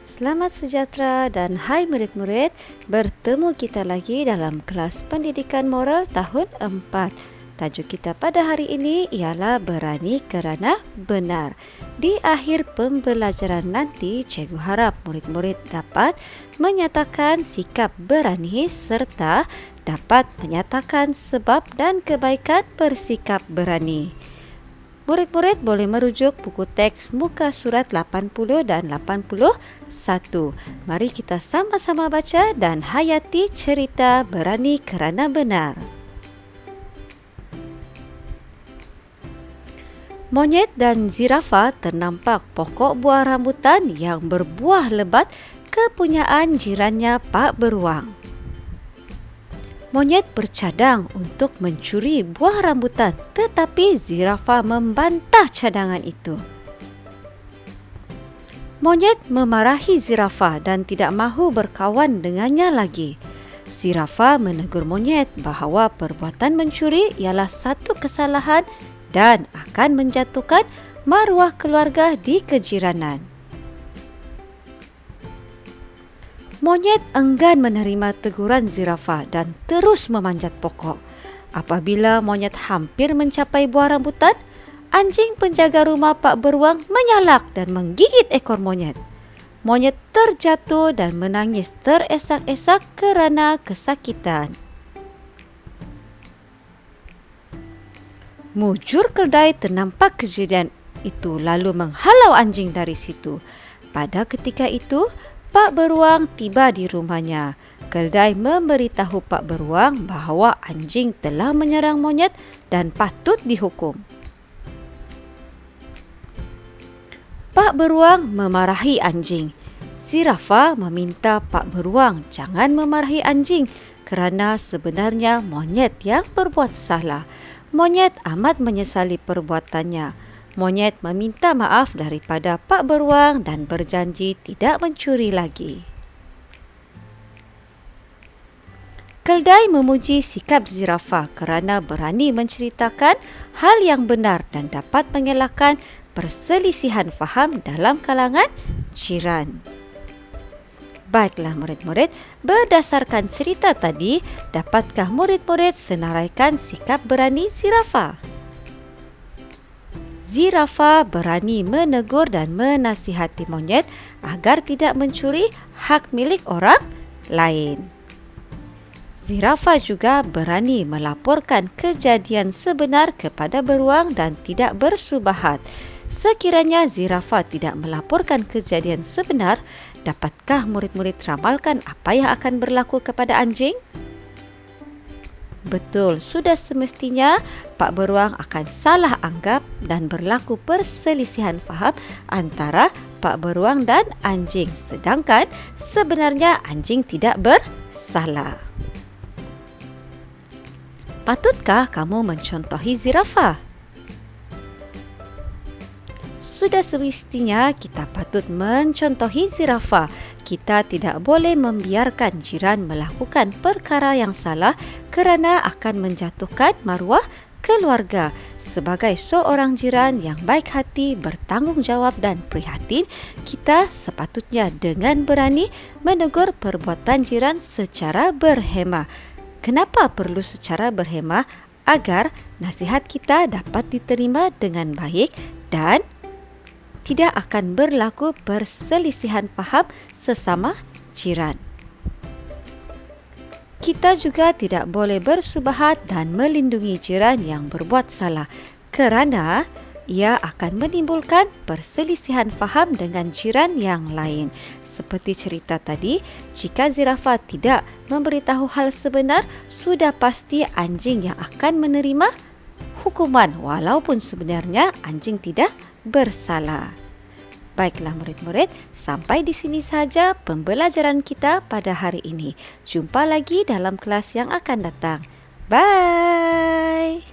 Selamat sejahtera dan hai murid-murid, bertemu kita lagi dalam kelas pendidikan moral tahun 4. Tajuk kita pada hari ini ialah berani kerana benar. Di akhir pembelajaran nanti, cikgu harap murid-murid dapat menyatakan sikap berani serta dapat menyatakan sebab dan kebaikan bersikap berani. Murid-murid boleh merujuk buku teks muka surat 80 dan 81. Mari kita sama-sama baca dan hayati cerita berani kerana benar. Monyet dan zirafah ternampak pokok buah rambutan yang berbuah lebat kepunyaan jirannya Pak Beruang. Monyet bercadang untuk mencuri buah rambutan, tetapi zirafah membantah cadangan itu. Monyet memarahi zirafah dan tidak mahu berkawan dengannya lagi. Zirafah menegur monyet bahawa perbuatan mencuri ialah satu kesalahan dan akan menjatuhkan maruah keluarga di kejiranan. Monyet enggan menerima teguran zirafah dan terus memanjat pokok. Apabila monyet hampir mencapai buah rambutan, anjing penjaga rumah Pak Beruang menyalak dan menggigit ekor monyet. Monyet terjatuh dan menangis teresak-esak kerana kesakitan. Mujur keldai ternampak kejadian itu lalu menghalau anjing dari situ. Pada ketika itu, Pak Beruang tiba di rumahnya. Keldai memberitahu Pak Beruang bahawa anjing telah menyerang monyet dan patut dihukum. Pak Beruang memarahi anjing. Zirafah meminta Pak Beruang jangan memarahi anjing kerana sebenarnya monyet yang berbuat salah. Monyet amat menyesali perbuatannya. Monyet meminta maaf daripada Pak Beruang dan berjanji tidak mencuri lagi. Keldai memuji sikap zirafah kerana berani menceritakan hal yang benar dan dapat mengelakkan perselisihan faham dalam kalangan jiran. Baiklah murid-murid, berdasarkan cerita tadi, dapatkah murid-murid senaraikan sikap berani zirafah? Zirafah berani menegur dan menasihati monyet agar tidak mencuri hak milik orang lain. Zirafah juga berani melaporkan kejadian sebenar kepada beruang dan tidak bersubahat. Sekiranya zirafah tidak melaporkan kejadian sebenar, dapatkah murid-murid ramalkan apa yang akan berlaku kepada anjing? Betul, sudah semestinya Pak Beruang akan salah anggap dan berlaku perselisihan faham antara Pak Beruang dan anjing, sedangkan sebenarnya anjing tidak bersalah. Patutkah kamu mencontohi zirafah? Sudah semestinya kita patut mencontohi zirafah. Kita tidak boleh membiarkan jiran melakukan perkara yang salah kerana akan menjatuhkan maruah keluarga. Sebagai seorang jiran yang baik hati, bertanggungjawab dan prihatin, kita sepatutnya dengan berani menegur perbuatan jiran secara berhemah. Kenapa perlu secara berhemah? Agar nasihat kita dapat diterima dengan baik dan tidak akan berlaku perselisihan faham sesama jiran. Kita juga tidak boleh bersubahat dan melindungi jiran yang berbuat salah kerana ia akan menimbulkan perselisihan faham dengan jiran yang lain. Seperti cerita tadi, jika zirafah tidak memberitahu hal sebenar, sudah pasti anjing yang akan menerima hukuman walaupun sebenarnya anjing tidak bersalah. Baiklah murid-murid, sampai di sini saja pembelajaran kita pada hari ini. Jumpa lagi dalam kelas yang akan datang. Bye!